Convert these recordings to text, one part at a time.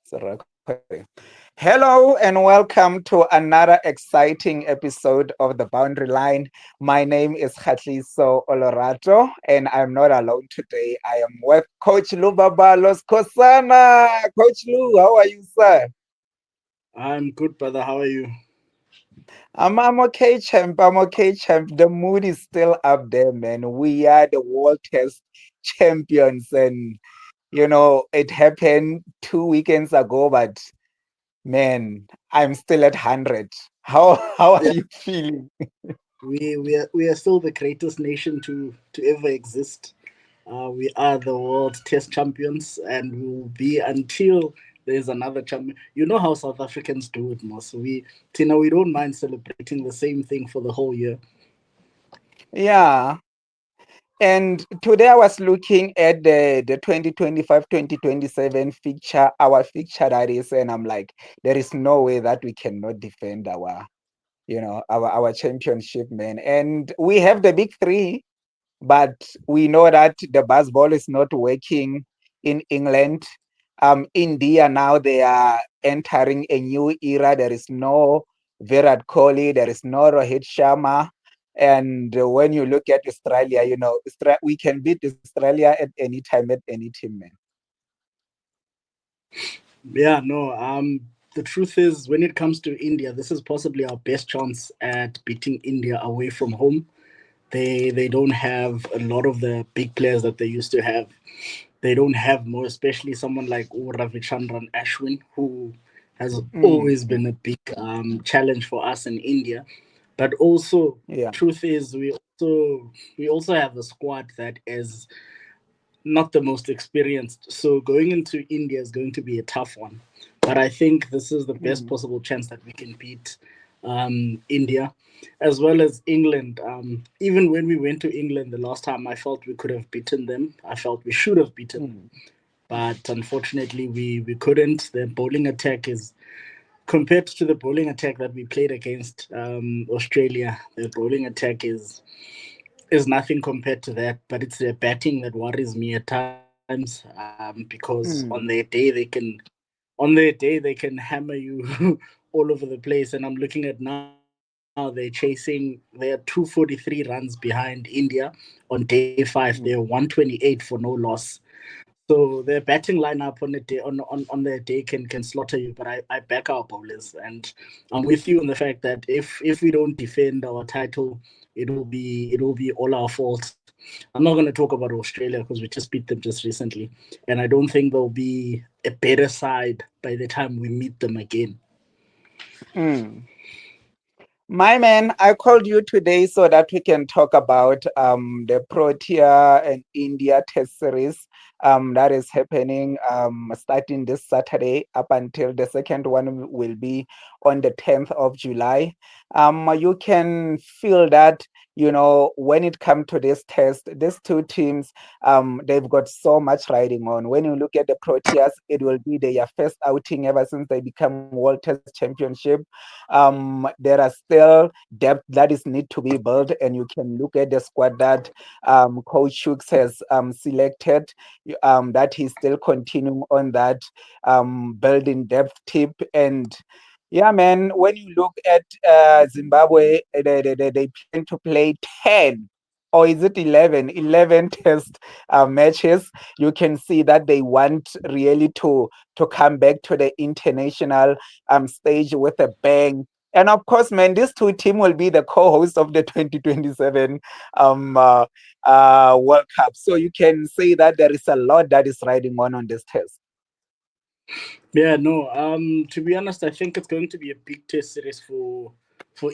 So recording. Hello and welcome to another exciting episode of The Boundary Line. My name is Hatliso Olorato and I'm not alone today. I am with Coach Lou Babalos Kosana. Coach Lou, how are you, sir? I'm good, brother. How are you? I'm okay, champ. I'm okay, champ. The mood is still up there, man. We are the World Test champions, and it happened 2 weekends ago, but man, I'm still at 100. How are Yeah, you feeling? we are still the greatest nation to ever exist. We are the world test champions, and we will be until there's another champion. You know how South Africans do it, Moss. Tina, we don't mind celebrating the same thing for the whole year. Yeah. And today I was looking at the 2025-2027 fixture, our fixture that is, and I'm like, there is no way that we cannot defend our championship, man. And we have the big three, but we know that the baseball is not working in England. India now they are entering a new era. There is no Virat Kohli, there is no Rohit Sharma. And when you look at Australia, we can beat Australia at any time, at any team, man. Yeah, no. The truth is, when it comes to India, this is possibly our best chance at beating India away from home. They don't have a lot of the big players that they used to have. They don't have more, especially someone like Ravichandran Ashwin, who has Mm, always been a big challenge for us in India. But also, yeah. truth is, we also have a squad that is not the most experienced. So going into India is going to be a tough one. But I think this is the best Mm, possible chance that we can beat India, as well as England. Even when we went to England the last time, I felt we could have beaten them. I felt we should have beaten them. mm, But unfortunately, we couldn't. Their bowling attack is, compared to the bowling attack that we played against Australia, their bowling attack is nothing compared to that. But it's their batting that worries me at times, because mm, on their day they can hammer you all over the place. And I'm looking at now they're 243 runs behind India on day five. They're mm, 128 for no loss. So their batting lineup on the day on their day can slaughter you, but I back our bowlers, and I'm with you on the fact that if we don't defend our title, it will be all our fault. I'm not going to talk about Australia because we just beat them just recently, and I don't think there'll be a better side by the time we meet them again. mm. My man, I called you today so that we can talk about the Protea and India test series that is happening starting this Saturday up until the second one will be on the 10th of July. You can feel that, when it comes to this test, these two teams, they've got so much riding on. When you look at the Proteas, it will be their first outing ever since they become World Test Championship. There are still depth that is need to be built, and you can look at the squad that Coach Shooks has selected. That he's still continuing on that building depth tip. And yeah, man, when you look at Zimbabwe, they plan to play 10, or is it 11 test matches. You can see that they want really to come back to the international stage with a bang. And of course, man, these two teams will be the co-hosts of the 2027 um, uh, World Cup. So you can say that there is a lot that is riding on this test. Yeah, no. To be honest, I think it's going to be a big test series for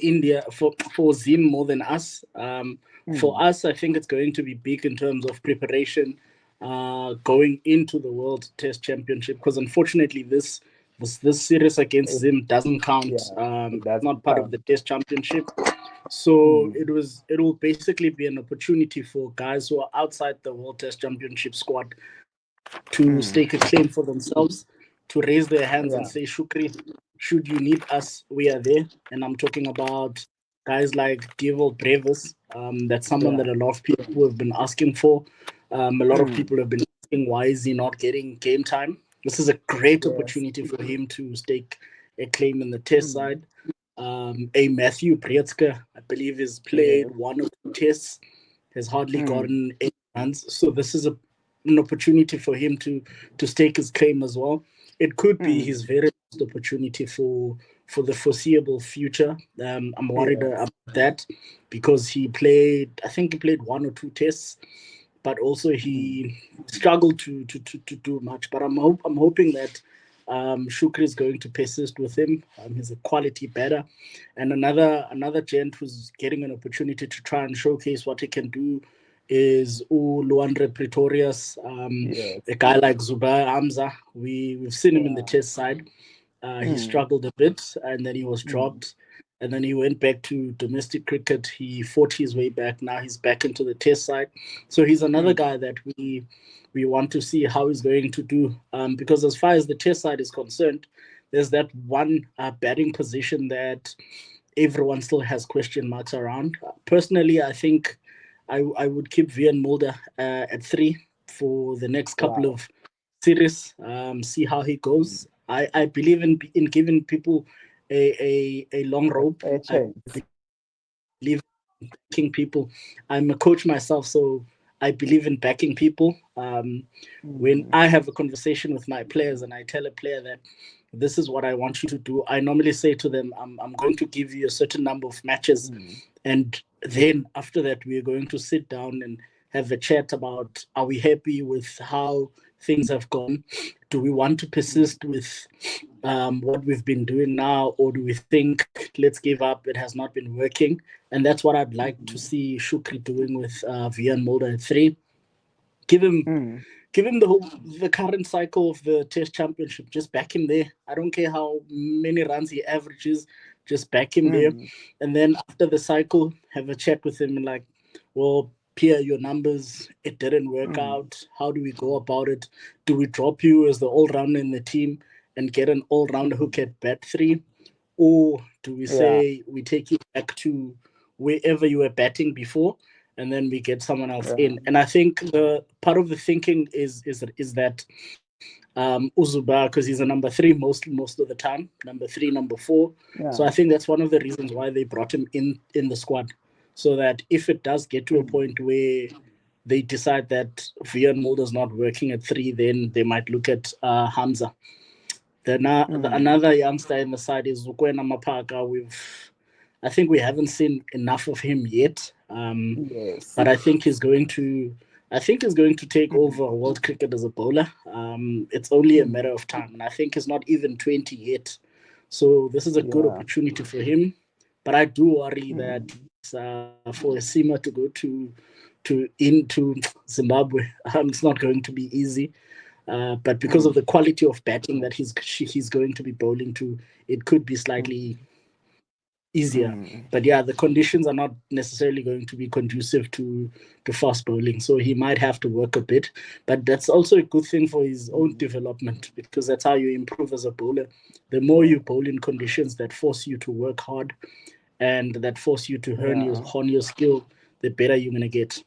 India, for Zim more than us. For Mm, us, I think it's going to be big in terms of preparation, going into the World Test Championship. Because unfortunately, this series against it, Zim doesn't count. yeah, it It's doesn't not part of count. the Test Championship. So Mm, it will basically be an opportunity for guys who are outside the World Test Championship squad to mm, stake a claim for themselves, to raise their hands and yeah. say, Shukri, should you need us, we are there. And I'm talking about guys like Divo Brevis. That's someone Yeah. that a lot of people have been asking for. A lot of Mm, people have been asking, why is he not getting game time? This is a great Yes. opportunity for him to stake a claim in the test Mm. side. A Matthew Brietzke, I believe, has played Yes. one or two tests, has hardly Mm. gotten 8 runs. So this is an opportunity for him to stake his claim as well. It could be Mm. his very last opportunity for the foreseeable future. I'm worried Yes. about that because I think he played one or two tests, but also Mm. he struggled to do much. But I'm hoping that Shukri is going to persist with him. He's a quality batter, and another gent who's getting an opportunity to try and showcase what he can do is Luandre Pretorius, Yes. a guy like Zubair Hamza. We've seen him in the Yeah. test side. He Mm. struggled a bit, and then he was Mm. dropped, and then he went back to domestic cricket. He fought his way back. Now he's back into the test side. So he's another Mm. guy that we want to see how he's going to do. Because as far as the test side is concerned, there's that one batting position that everyone still has question marks around. Personally, I think I would keep Vian Mulder at 3 for the next couple Wow. of series. See how he Mm. goes. I believe in giving people a long A rope. fair I chance. believe in backing people. I'm a coach myself, so I believe in backing people. When Mm. I have a conversation with my players and I tell a player that this is what I want you to do, I normally say to them, I'm going to give you a certain number of matches. Mm. And then after that, we're going to sit down and have a chat about, are we happy with how things have gone? Do we want to Mm. persist with what we've been doing now, or do we think let's give up? It has not been working. And that's what I'd like to Mm. see Shukri doing with Vian Mulder at 3. Give him Mm. give him the current cycle of the Test Championship. Just back him there. I don't care how many runs he averages. Just back him there, Mm. and then after the cycle, have a chat with him and like, well, Pierre, your numbers, it didn't work Mm. out. How do we go about it? Do we drop you as the all rounder in the team and get an all rounder who Mm. can bat 3, or do we Yeah. say we take you back to wherever you were batting before, and then we get someone else Yeah. in? And I think the part of the thinking is that Uzuba, because he's a number 3 most of the time, number 3, number 4. So Yeah. I think that's one of the reasons why they brought him in the squad, so that if it does get to a Mm. point where they decide that Vian Mulder's not working at 3, then they might look at Hamza. Mm. Another youngster in the side is Zukwena Mapaka. I think we haven't seen enough of him yet, Yes. but I think he's going to. I think he's going to take Mm. over world cricket as a bowler. It's only a Mm. matter of time, and I think he's not even 20 yet. So this is a good Yeah. opportunity for him. But I do worry that Mm. for a Seamer to go into Zimbabwe, it's not going to be easy. But because of Mm. the quality of batting that he's going to be bowling to, it could be slightly easier. Mm. But yeah, the conditions are not necessarily going to be conducive to fast bowling, so he might have to work a bit. But that's also a good thing for his own Mm. development, because that's how you improve as a bowler. The more Yeah. you bowl in conditions that force you to work hard and that force you to Yeah. hone your skill, the better you're gonna get.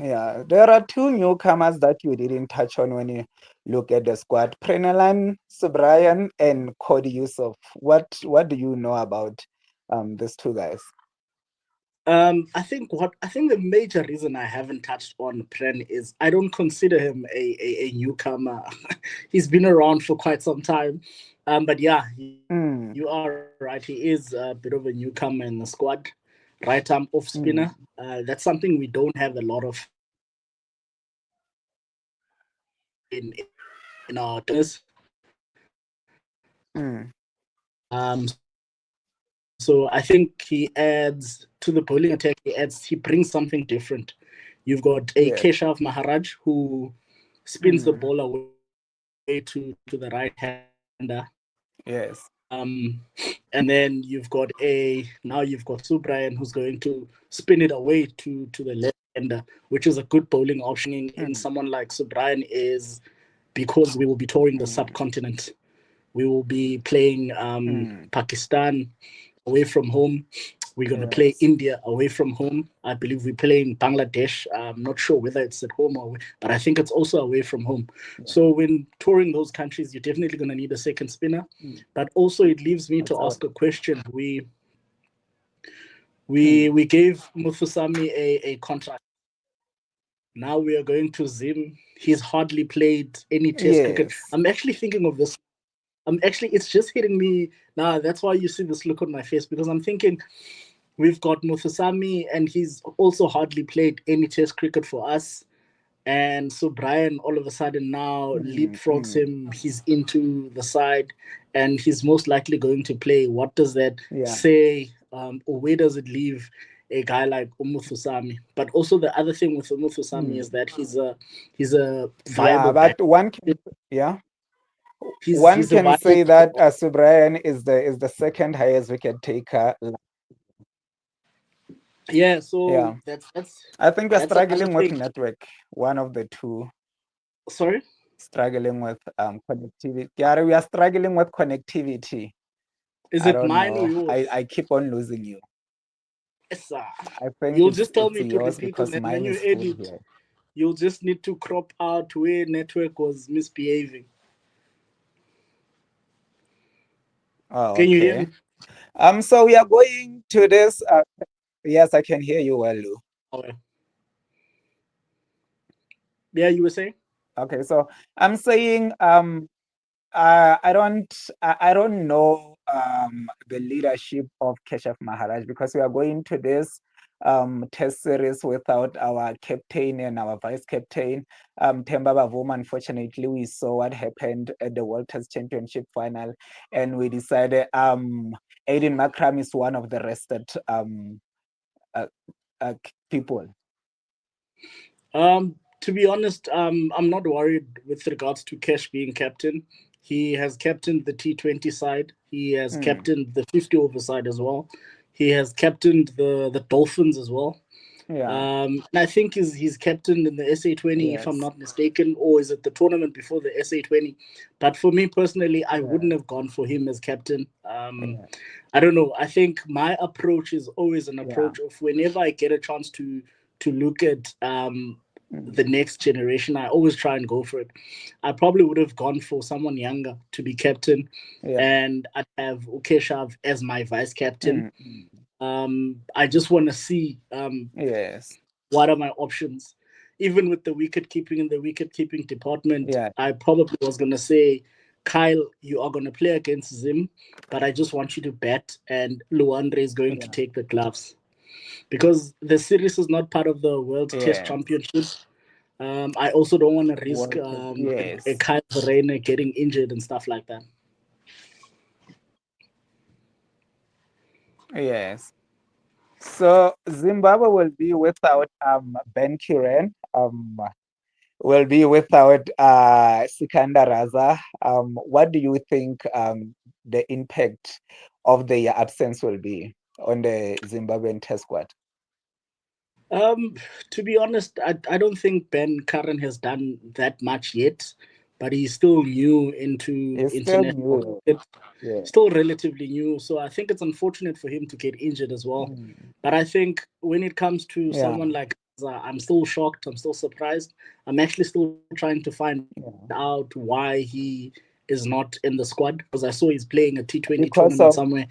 Yeah. There are two newcomers that you didn't touch on when you look at the squad. Prenalan Subrayan and Cody Yusuf. What do you know about these two guys? I think the major reason I haven't touched on Pren is I don't consider him a newcomer. He's been around for quite some time. But yeah, Mm. you are right. He is a bit of a newcomer in the squad. Right arm off spinner. Mm. That's something we don't have a lot of in our teams. Mm. So I think he adds to the bowling attack. He brings something different. You've got a Yes. Keshav Maharaj who spins the Mm. ball away to the right hander. Yes. And then you've got Subrayan who's going to spin it away to the left hander, which is a good bowling option in Mm. someone like Subrayan, is because we will be touring the Mm. subcontinent. We will be playing Mm. Pakistan away from home. We're going to play Yes. India away from home. I believe we're playing Bangladesh. I'm not sure whether it's at home or away, but I think it's also away from home. Yeah. So when touring those countries, you're definitely going to need a second spinner. Mm. But also, it leaves me That's to how. ask a question. We Mm. we we gave Muthusami a contract. Now we are going to Zim. He's hardly played any Test cricket. Yes. I'm actually thinking of this. It's just hitting me now. That's why you see this look on my face because I'm thinking we've got Muthusami and he's also hardly played any Test cricket for us. And so Brian all of a sudden now Mm. leapfrogs Mm. him. He's into the side and he's most likely going to play. What does that Yeah. say? Or where does it leave a guy like Umuthusami? But also the other thing with Umuthusami is Mm. that he's a Yeah. viable back. But one can, yeah, one He's a can viable. say that Subrayan is the second highest wicket taker. Yeah. So Yeah. that's I think we're that's another struggling with thing. network. One of the two Sorry. struggling with connectivity. Yeah, we are struggling with connectivity. Is I it don't mine or know. yours? I keep on losing you. Yes, I think you'll just tell it's me to yours repeat and because then when mine you is full edit, here. you'll just need to crop out where network was misbehaving. Oh, Can you hear me? okay. So we are going to this. Yes, I can hear you well, Lou. Okay. Yeah, you were saying? Okay, so I'm saying I don't know the leadership of Keshav Maharaj because we are going to this test series without our captain and our vice captain. Themba Bavuma, unfortunately, we saw what happened at the World Test Championship final, and we decided Aiden Makram is one of the rested uh, people. To be honest, I'm not worried with regards to Kesh being captain. He has captained the T20 side. He has Mm, captained the 50 over side as well. He has captained the Dolphins as well. yeah, And I think he's captained in the SA20, if I'm yes, not mistaken, or is it the tournament before the SA20? But for me personally, I yeah, wouldn't have gone for him as captain. yeah, I don't know. I think my approach is always an yeah. approach of whenever I get a chance to look at the Mm, next generation, I always try and go for it. I probably would have gone for someone younger to be captain, yeah, and I'd have Ukeshav as my vice captain. mm, mm, I just want to see yes, what are my options. Even with the wicket keeping in the wicket keeping department, yeah, I probably was going to say, Kyle, you are going to play against Zim, but I just want you to bat, and Luandre is going to yeah, take the gloves. Because the series is not part of the World Test yes. Championship. I also don't want to risk What? a Yes, Kyle Verreynne getting injured and stuff like that. yes. So Zimbabwe will be without Ben Kiren, will be without Sikandar Raza. What do you think the impact of their absence will be on the Zimbabwean test squad? Um, to be honest, I don't think Ben Curran has done that much yet, but he's still new into It's still international new. cricket, Yeah. still relatively new. So I think it's unfortunate for him to get injured as well. Mm, But I think when it comes to yeah. someone like Azar, I'm still shocked. I'm still surprised. I'm actually still trying to find Yeah. out why he is not in the squad because I saw he's playing a T20 Because tournament of somewhere.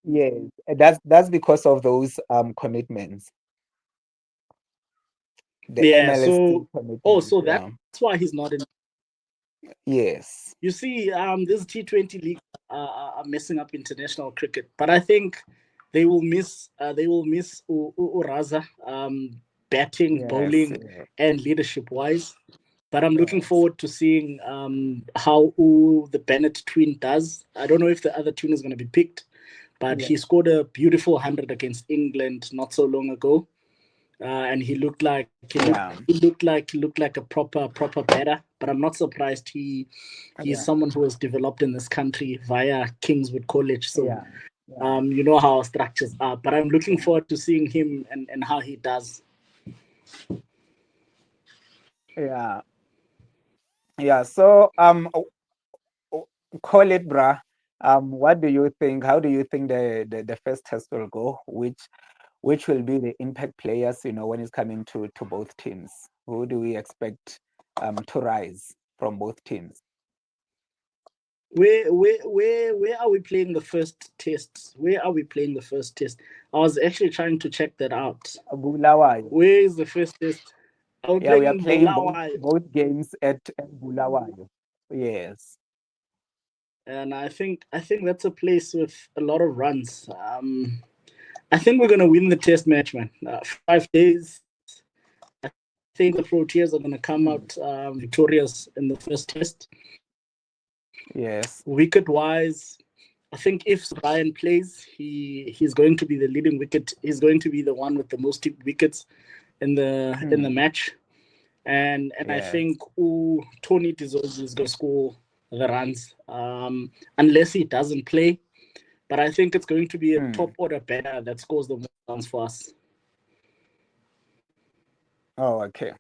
yes, that's because of those commitments, the Yeah. MLST So, oh, commitments. so that's Yeah. why he's not in. Yes. You see, this T20 league are messing up international cricket, but I think they will miss Uraza batting, Yes. bowling, and leadership wise. But I'm looking Yes. forward to seeing how the Bennett twin does. I don't know if the other twin is going to be picked, but Yeah. he scored a beautiful 100 against England not so long ago, and he looked like Yeah. he looked like a proper batter. But I'm not surprised he's Yeah. someone who was developed in this country via Kingswood College. So Yeah. Yeah. you know how our structures are. But I'm looking Yeah. forward to seeing him and how he does. Yeah. Yeah. So call it, bruh. What do you think? How do you think the first test will go? Which will be the impact players, when it's coming to both teams? Who do we expect to rise from both teams? Where are we playing the first test? Where are we playing the first test? I was actually trying to check that out. Bulawayo. Where is the first test? Are we Yeah, we playing are in playing Bulawayo? both games at Bulawayo. Yes. And I think that's a place with a lot of runs. I think we're gonna win the test match, man. 5 days. I think the Proteas are gonna come out victorious in the first test. Yes. Wicket wise, I think if Ryan plays, he's going to be the leading wicket. He's going to be the one with the most wickets in the match. And I Yes. think Tony Tizosi is going to score the runs unless he doesn't play. But I think it's going to be a top order batter that scores the most runs for us. Oh, okay.